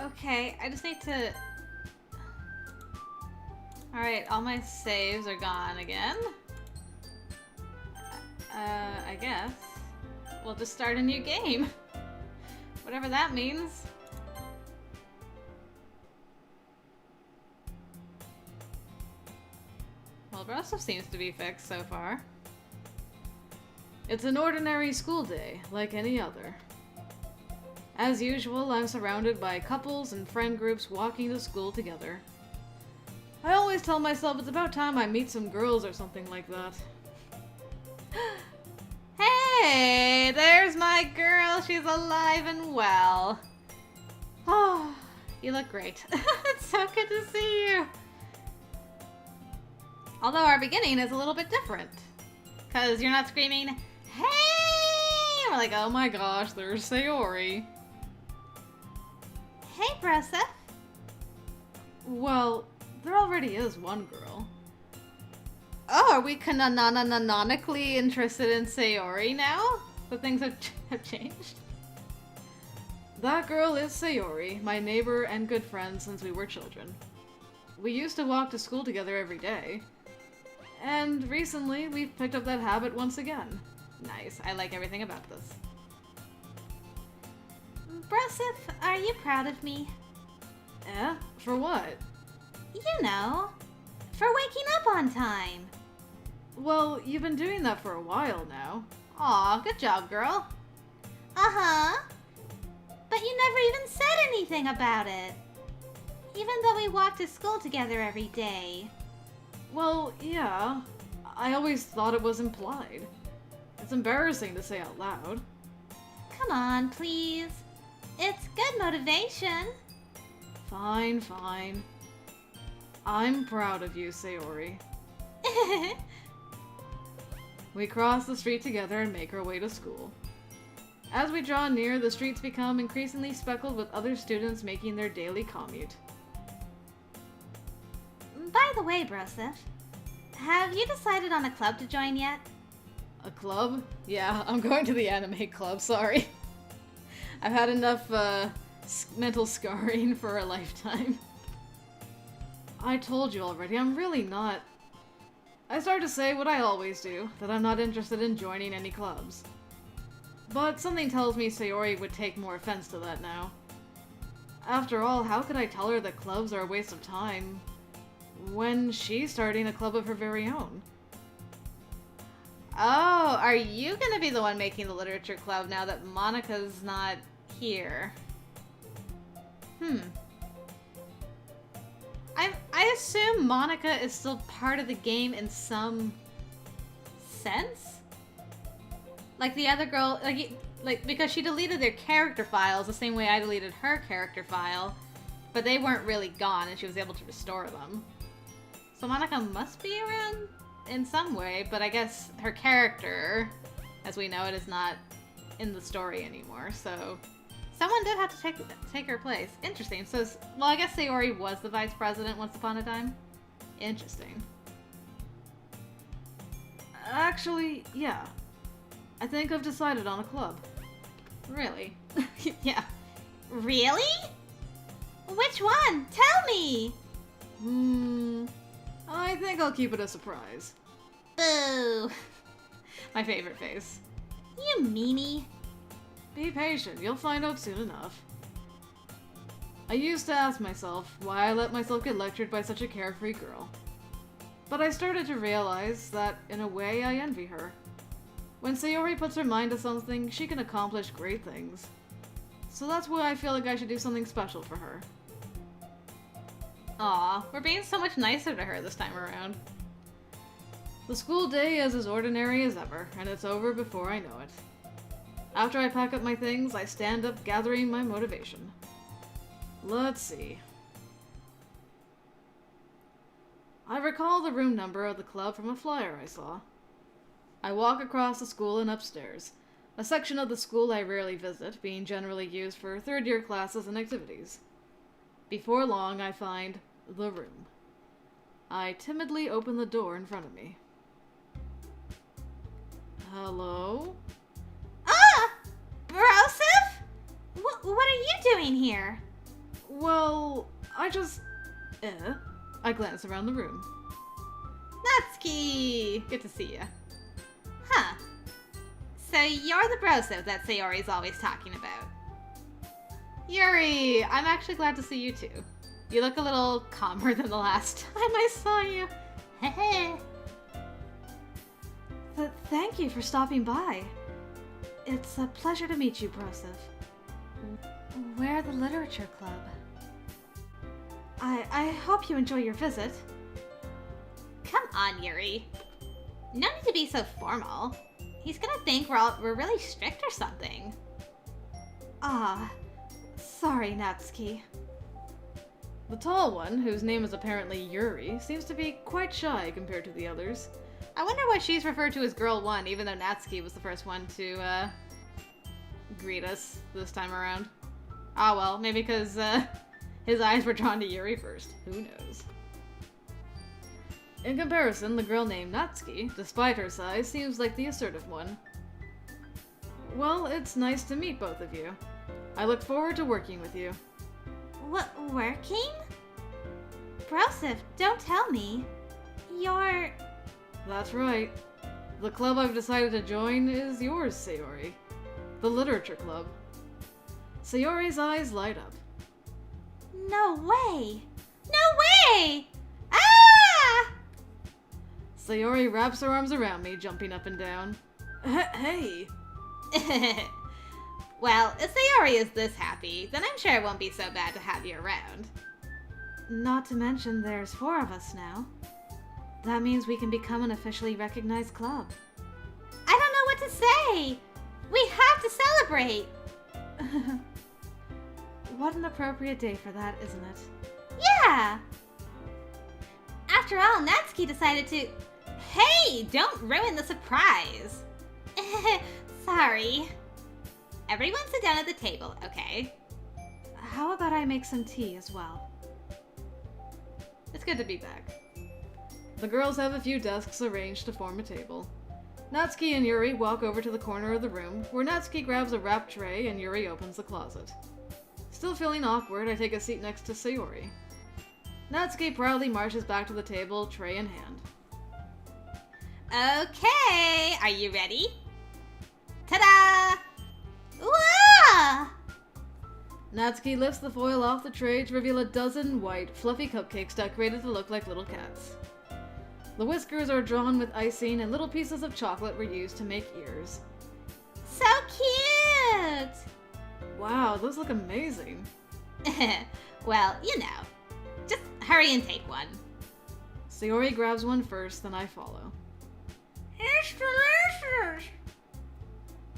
Okay, I just need to... Alright, all my saves are gone again. I guess. We'll just start a new game. Whatever that means. Well, the rest seems to be fixed so far. It's an ordinary school day, like any other. As usual, I'm surrounded by couples and friend groups walking to school together. I always tell myself it's about time I meet some girls or something like that. Hey, there's my girl. She's alive and well. Oh, you look great. It's so good to see you. Although our beginning is a little bit different. Because you're not screaming, hey! We're like, oh my gosh, there's Sayori. Hey, Bressa. Well, there already is one girl. Oh, are we canonically interested in Sayori now? But things have changed? That girl is Sayori, my neighbor and good friend since we were children. We used to walk to school together every day. And recently, we've picked up that habit once again. Nice, I like everything about this. Bressif, are you proud of me? Eh? For what? You know, for waking up on time. Well, you've been doing that for a while now. Aw, good job, girl. Uh-huh. But you never even said anything about it. Even though we walk to school together every day. Well, yeah. I always thought it was implied. It's embarrassing to say out loud. Come on, please. It's good motivation. Fine, fine. I'm proud of you, Sayori. We cross the street together and make our way to school. As we draw near, the streets become increasingly speckled with other students making their daily commute. By the way, Broseph, have you decided on a club to join yet? A club? Yeah, I'm going to the anime club, sorry. I've had enough mental scarring for a lifetime. I told you already, I'm really not... I started to say what I always do, that I'm not interested in joining any clubs. But something tells me Sayori would take more offense to that now. After all, how could I tell her that clubs are a waste of time when she's starting a club of her very own? Oh, are you gonna be the one making the literature club now that Monika's not here? I assume Monika is still part of the game in some sense? Like the other girl, like because she deleted their character files the same way I deleted her character file, but they weren't really gone and she was able to restore them. So Monika must be around in some way, but I guess her character, as we know it, is not in the story anymore, so... Someone did have to take her place. Interesting. So, well, I guess Sayori was the vice president once upon a time. Interesting. Actually, yeah. I think I've decided on a club. Really? Yeah. Really? Which one? Tell me! I think I'll keep it a surprise. Boo! My favorite face. You meanie. Be patient, you'll find out soon enough. I used to ask myself why I let myself get lectured by such a carefree girl. But I started to realize that, in a way, I envy her. When Sayori puts her mind to something, she can accomplish great things. So that's why I feel like I should do something special for her. Aw, we're being so much nicer to her this time around. The school day is as ordinary as ever, and it's over before I know it. After I pack up my things, I stand up, gathering my motivation. Let's see. I recall the room number of the club from a flyer I saw. I walk across the school and upstairs, a section of the school I rarely visit, being generally used for third-year classes and activities. Before long, I find the room. I timidly open the door in front of me. Hello? Ah! Broseph? What are you doing here? Well, I just... I glance around the room. Natsuki! Good to see you. Huh. So you're the broso that Sayori's always talking about. Yuri! I'm actually glad to see you too. You look a little calmer than the last time I saw you. Heh. But thank you for stopping by. It's a pleasure to meet you, Broseph. We're the Literature Club. I hope you enjoy your visit. Come on, Yuri. No need to be so formal. He's gonna think we're really strict or something. Ah, sorry, Natsuki. The tall one, whose name is apparently Yuri, seems to be quite shy compared to the others. I wonder why she's referred to as Girl 1, even though Natsuki was the first one to, greet us this time around. Ah, well, maybe because, his eyes were drawn to Yuri first. Who knows? In comparison, the girl named Natsuki, despite her size, seems like the assertive one. Well, it's nice to meet both of you. I look forward to working with you. What, working? Broseph, don't tell me. You're... That's right. The club I've decided to join is yours, Sayori. The Literature Club. Sayori's eyes light up. No way! No way! Ah! Sayori wraps her arms around me, jumping up and down. Hey! Well, if Sayori is this happy, then I'm sure it won't be so bad to have you around. Not to mention there's 4 of us now. That means we can become an officially recognized club. I don't know what to say! We have to celebrate! What an appropriate day for that, isn't it? Yeah! After all, Natsuki decided to... Hey! Don't ruin the surprise! Sorry. Everyone sit down at the table, okay? How about I make some tea as well? It's good to be back. The girls have a few desks arranged to form a table. Natsuki and Yuri walk over to the corner of the room, where Natsuki grabs a wrapped tray and Yuri opens the closet. Still feeling awkward, I take a seat next to Sayori. Natsuki proudly marches back to the table, tray in hand. Okay, are you ready? Ta-da! Whoa! Natsuki lifts the foil off the tray to reveal a dozen white, fluffy cupcakes decorated to look like little cats. The whiskers are drawn with icing and little pieces of chocolate were used to make ears. So cute! Wow, those look amazing. Well, you know. Just hurry and take one. Sayori grabs one first, then I follow. It's delicious!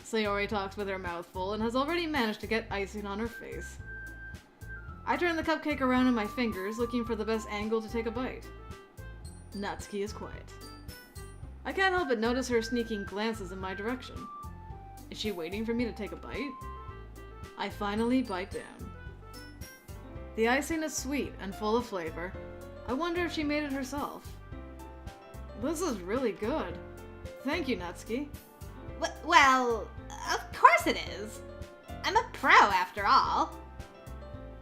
Sayori talks with her mouth full and has already managed to get icing on her face. I turn the cupcake around in my fingers, looking for the best angle to take a bite. Natsuki is quiet. I can't help but notice her sneaking glances in my direction. Is she waiting for me to take a bite? I finally bite down. The icing is sweet and full of flavor. I wonder if she made it herself. This is really good. Thank you, Natsuki. Well, of course it is. I'm a pro after all.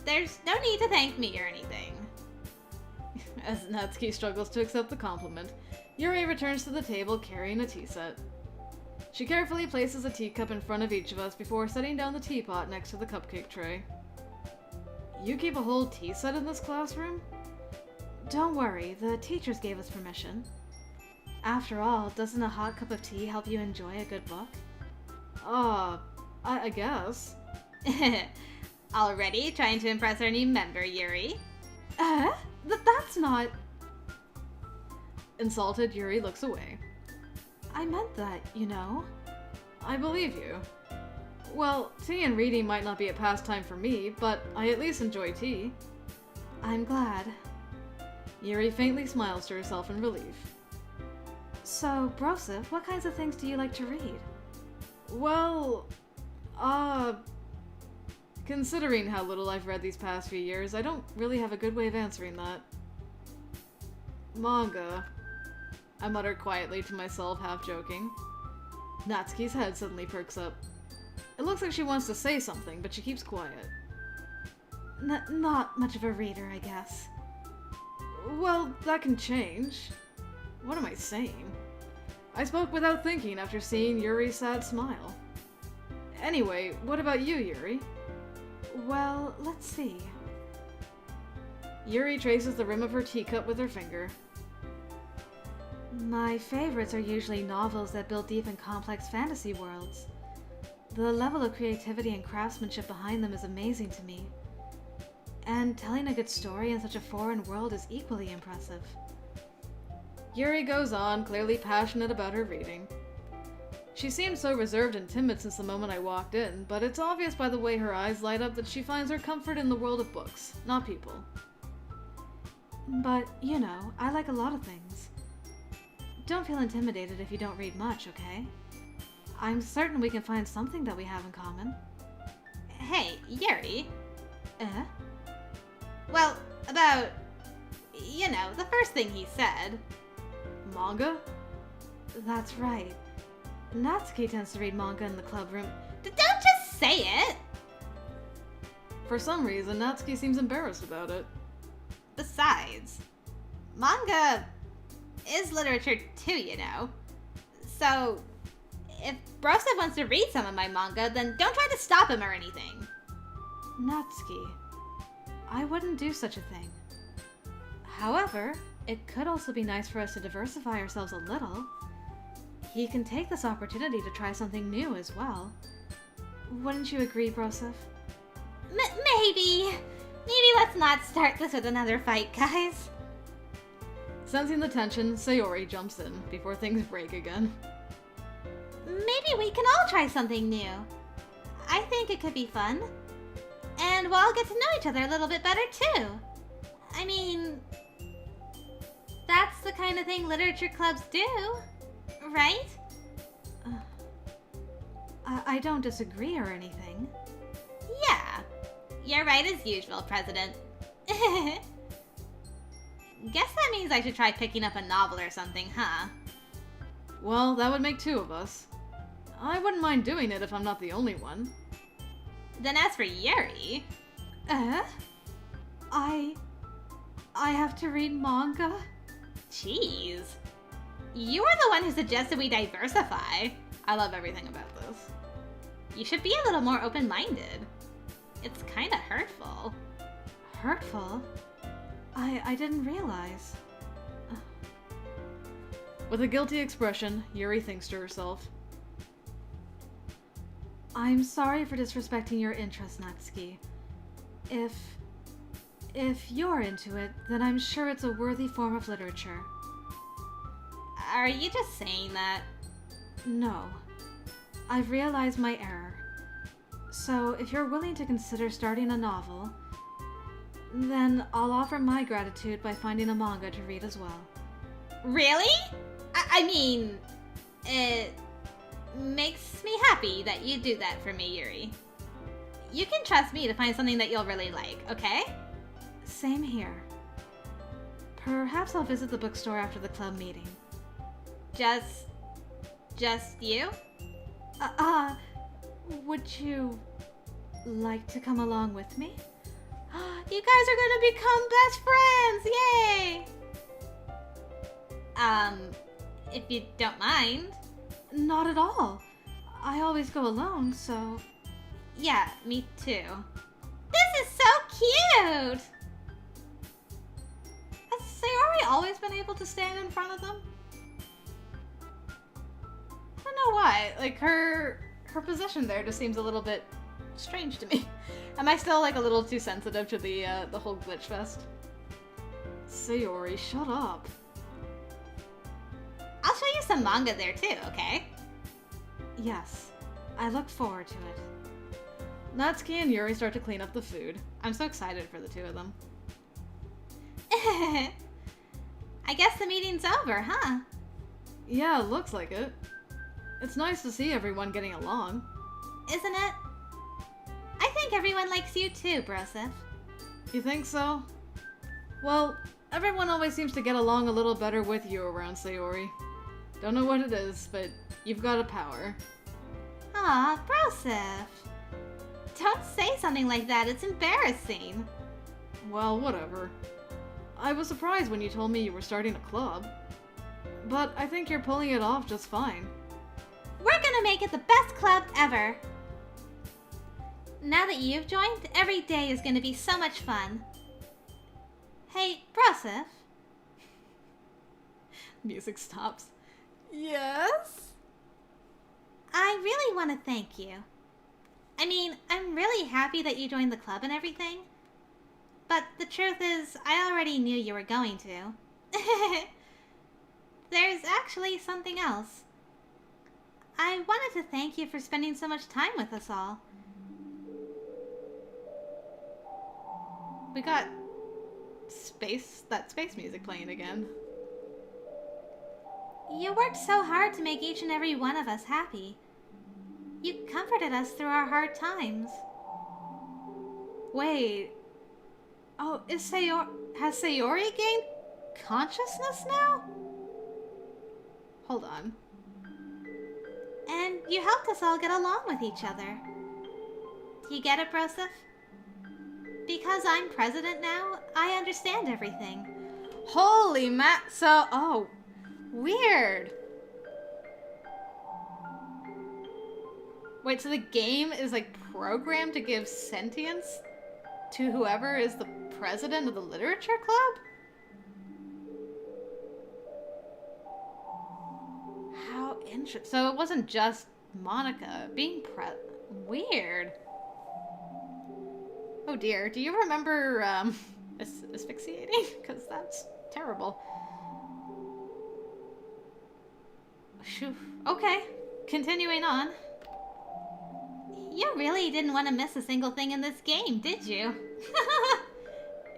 There's no need to thank me or anything. As Natsuki struggles to accept the compliment, Yuri returns to the table carrying a tea set. She carefully places a teacup in front of each of us before setting down the teapot next to the cupcake tray. You keep a whole tea set in this classroom? Don't worry, the teachers gave us permission. After all, doesn't a hot cup of tea help you enjoy a good book? I guess. Already trying to impress our new member, Yuri? That's not... Insulted, Yuri looks away. I meant that, you know. I believe you. Well, tea and reading might not be a pastime for me, but I at least enjoy tea. I'm glad. Yuri faintly smiles to herself in relief. So, Broseph, what kinds of things do you like to read? Well, considering how little I've read these past few years, I don't really have a good way of answering that. Manga, I mutter quietly to myself, half joking. Natsuki's head suddenly perks up. It looks like she wants to say something, but she keeps quiet. Not much of a reader, I guess. Well, that can change. What am I saying? I spoke without thinking after seeing Yuri's sad smile. Anyway, what about you, Yuri? Well, let's see. Yuri traces the rim of her teacup with her finger. My favorites are usually novels that build deep and complex fantasy worlds. The level of creativity and craftsmanship behind them is amazing to me. And telling a good story in such a foreign world is equally impressive. Yuri goes on, clearly passionate about her reading. She seemed so reserved and timid since the moment I walked in, but it's obvious by the way her eyes light up that she finds her comfort in the world of books, not people. But, you know, I like a lot of things. Don't feel intimidated if you don't read much, okay? I'm certain we can find something that we have in common. Hey, Yuri. Eh? Well, about, you know, the first thing he said. Manga? That's right. Natsuki tends to read manga in the club room. Don't just say it! For some reason, Natsuki seems embarrassed about it. Besides, manga is literature too, you know. So, if Broseph wants to read some of my manga, then don't try to stop him or anything. Natsuki, I wouldn't do such a thing. However, it could also be nice for us to diversify ourselves a little. He can take this opportunity to try something new as well. Wouldn't you agree, Broseph? Maybe. Maybe let's not start this with another fight, guys. Sensing the tension, Sayori jumps in before things break again. Maybe we can all try something new. I think it could be fun. And we'll all get to know each other a little bit better, too. I mean, that's the kind of thing literature clubs do, right? I don't disagree or anything. Yeah, you're right as usual, President. Guess that means I should try picking up a novel or something, huh? Well, that would make two of us. I wouldn't mind doing it if I'm not the only one. Then as for Yuri... I have to read manga? Jeez. You are the one who suggested we diversify. I love everything about this. You should be a little more open-minded. It's kinda hurtful. Hurtful? I didn't realize. With a guilty expression, Yuri thinks to herself. I'm sorry for disrespecting your interest, Natsuki. If you're into it, then I'm sure it's a worthy form of literature. Are you just saying that? No. I've realized my error. So, if you're willing to consider starting a novel, then I'll offer my gratitude by finding a manga to read as well. Really? I mean, it makes me happy that you do that for me, Yuri. You can trust me to find something that you'll really like, okay? Same here. Perhaps I'll visit the bookstore after the club meeting. Just you? Would you like to come along with me? You guys are gonna become best friends! Yay! If you don't mind. Not at all. I always go alone, so... Yeah, me too. This is so cute! Has Sayori always been able to stand in front of them? I don't know why. Like, her position there just seems a little bit strange to me. Am I still, like, a little too sensitive to the whole glitch fest? Sayori, shut up. I'll show you some manga there too, okay? Yes. I look forward to it. Natsuki and Yuri start to clean up the food. I'm so excited for the two of them. I guess the meeting's over, huh? Yeah, looks like it. It's nice to see everyone getting along. Isn't it? I think everyone likes you too, Broseph. You think so? Well, everyone always seems to get along a little better with you around, Sayori. Don't know what it is, but you've got a power. Aw, Broseph. Don't say something like that. It's embarrassing. Well, whatever. I was surprised when you told me you were starting a club. But I think you're pulling it off just fine. We're gonna make it the best club ever. Now that you've joined, every day is gonna be so much fun. Hey, Broseph. Music stops. Yes? I really want to thank you. I mean, I'm really happy that you joined the club and everything. But the truth is, I already knew you were going to. There's actually something else. I wanted to thank you for spending so much time with us all. We got that space music playing again. You worked so hard to make each and every one of us happy. You comforted us through our hard times. Wait. Oh, has Sayori gained consciousness now? Hold on. And you helped us all get along with each other. Do you get it, Broseph? Because I'm president now, I understand everything. Holy oh, weird. Wait, so the game is like programmed to give sentience to whoever is the president of the literature club? How interesting. So it wasn't just Monika being weird. Oh dear, do you remember asphyxiating? Because that's terrible. Phew. Okay, continuing on. You really didn't want to miss a single thing in this game, did you?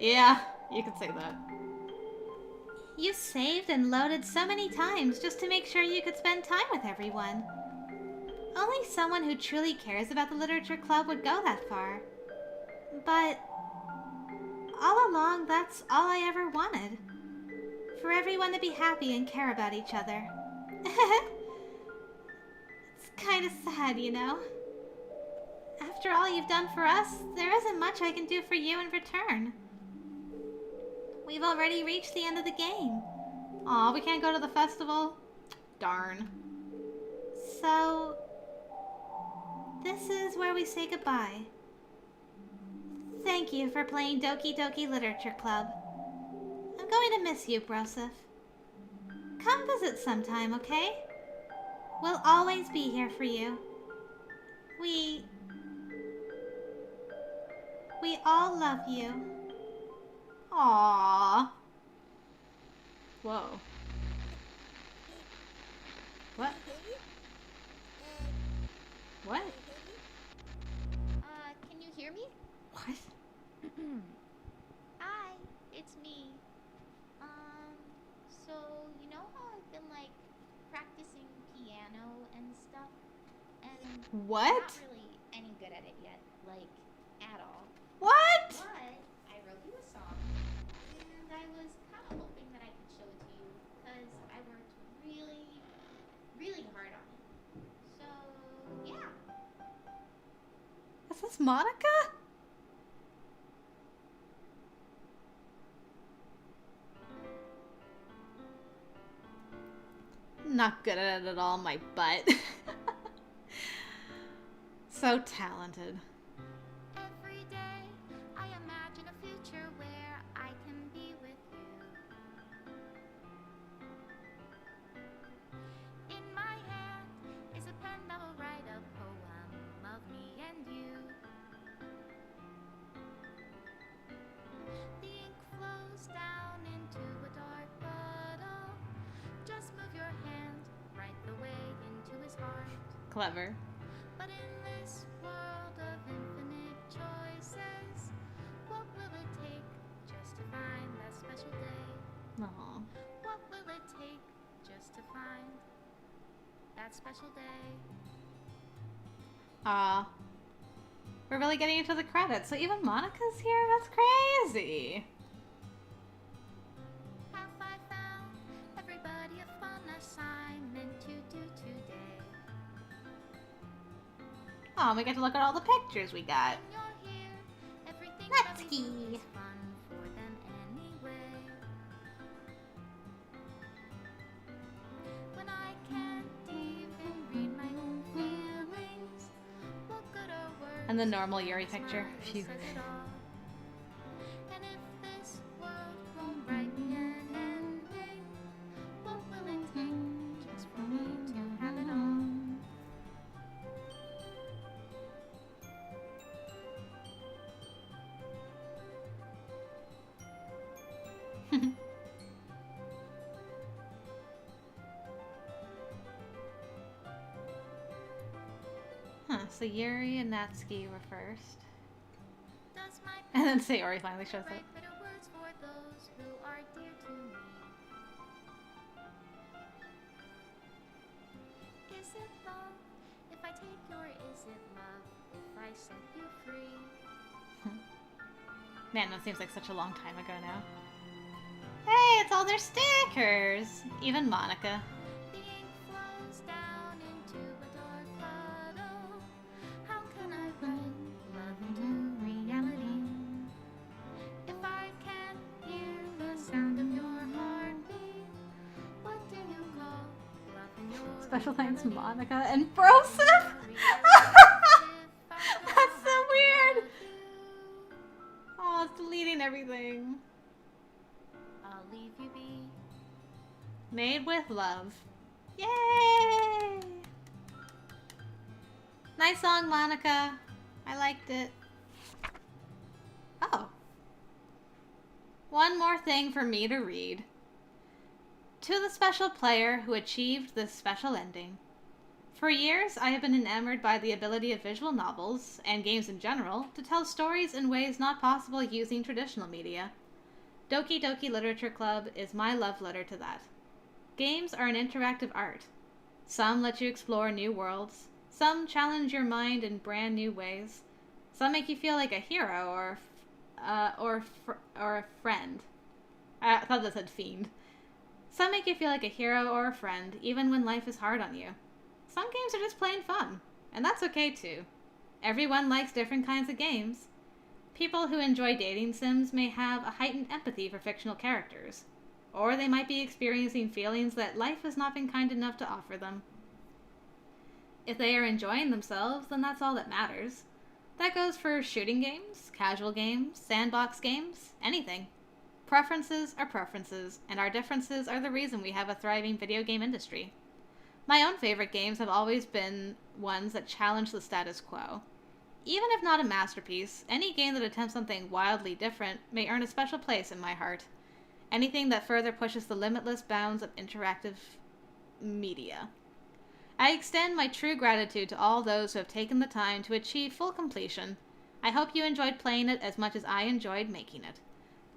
Yeah, you could say that. You saved and loaded so many times just to make sure you could spend time with everyone. Only someone who truly cares about the literature club would go that far. But all along, that's all I ever wanted. For everyone to be happy and care about each other. It's kind of sad, you know? After all you've done for us, there isn't much I can do for you in return. We've already reached the end of the game. Aw, we can't go to the festival? Darn. So, this is where we say goodbye. Thank you for playing Doki Doki Literature Club. I'm going to miss you, Broseph. Come visit sometime, okay? We'll always be here for you. We all love you. Aww. Whoa. What? What? Can you hear me? What? Hi, it's me. So you know how I've been like practicing piano and stuff? And What? I'm not really any good at it yet, like at all. What? But I wrote you a song, and I was kind of hoping that I could show it to you, because I worked really, really hard on it. So, yeah. Is this Monika? Not good at it at all, my butt. So talented. Every day I imagine a future where I can be with you. In my hand is a pen that will write a poem of me and you. The ink flows down into a dark puddle. Just move your hand right the way into his heart. Clever. But in this world of infinite choices, what will it take just to find that special day? Aw. What will it take just to find that special day? We're really getting into the credits, so even Monika's here? That's crazy. Have I found everybody a fun assignment to do today? Oh, we get to look at all the pictures we got. Natsuki. And the normal Yuri picture. Phew. Huh, so Yuri and Natsuki were first. And then Sayori finally shows up. Is it love if I take your is it love if I set you free? Man, that seems like such a long time ago now. Hey, it's all their stickers! Even Monika. The ink flows down into a dark puddle. How can I write love into reality? If I can't hear the sound of your heartbeat, what do you call love in your Special thanks, reality? Monika and Broseph! That's so weird! Oh, it's deleting everything. I'll leave you be. Made with love. Yay! Nice song, Monika. I liked it. Oh. One more thing for me to read. To the special player who achieved this special ending. For years, I have been enamored by the ability of visual novels, and games in general, to tell stories in ways not possible using traditional media. Doki Doki Literature Club is my love letter to that. Games are an interactive art. Some let you explore new worlds. Some challenge your mind in brand new ways. Some make you feel like a hero or a friend. I thought that said fiend. Some make you feel like a hero or a friend, even when life is hard on you. Some games are just plain fun, and that's okay too. Everyone likes different kinds of games. People who enjoy dating sims may have a heightened empathy for fictional characters, or they might be experiencing feelings that life has not been kind enough to offer them. If they are enjoying themselves, then that's all that matters. That goes for shooting games, casual games, sandbox games, anything. Preferences are preferences, and our differences are the reason we have a thriving video game industry. My own favorite games have always been ones that challenge the status quo. Even if not a masterpiece, any game that attempts something wildly different may earn a special place in my heart. Anything that further pushes the limitless bounds of interactive media. I extend my true gratitude to all those who have taken the time to achieve full completion. I hope you enjoyed playing it as much as I enjoyed making it.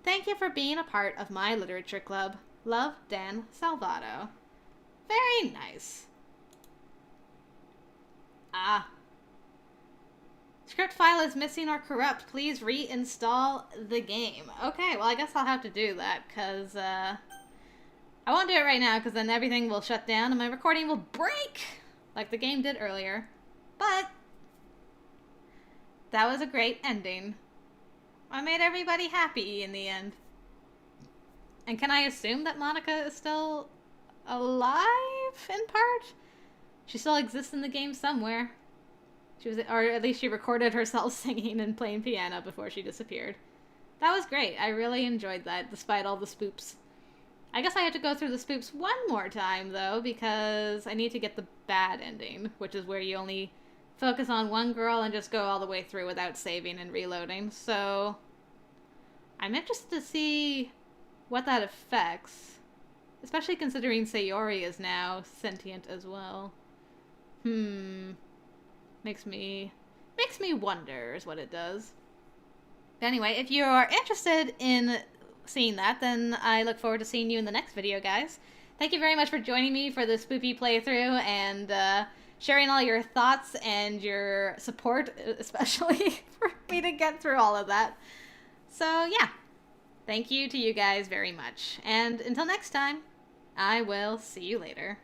Thank you for being a part of my literature club. Love, Dan Salvato. Very nice. Ah. Script file is missing or corrupt. Please reinstall the game. Okay, well I guess I'll have to do that, because, I won't do it right now, because then everything will shut down and my recording will break, like the game did earlier. But, that was a great ending. I made everybody happy in the end. And can I assume that Monika is still alive, in part? She still exists in the game somewhere. She was, or at least she recorded herself singing and playing piano before she disappeared. That was great. I really enjoyed that, despite all the spoops. I guess I have to go through the spoops one more time, though, because I need to get the bad ending, which is where you only focus on one girl and just go all the way through without saving and reloading. So, I'm interested to see what that affects, especially considering Sayori is now sentient as well. Makes me wonder is what it does. But anyway, if you are interested in seeing that, then I look forward to seeing you in the next video, guys. Thank you very much for joining me for this Spoopy playthrough and sharing all your thoughts and your support, especially for me to get through all of that. So yeah, thank you to you guys very much. And until next time, I will see you later.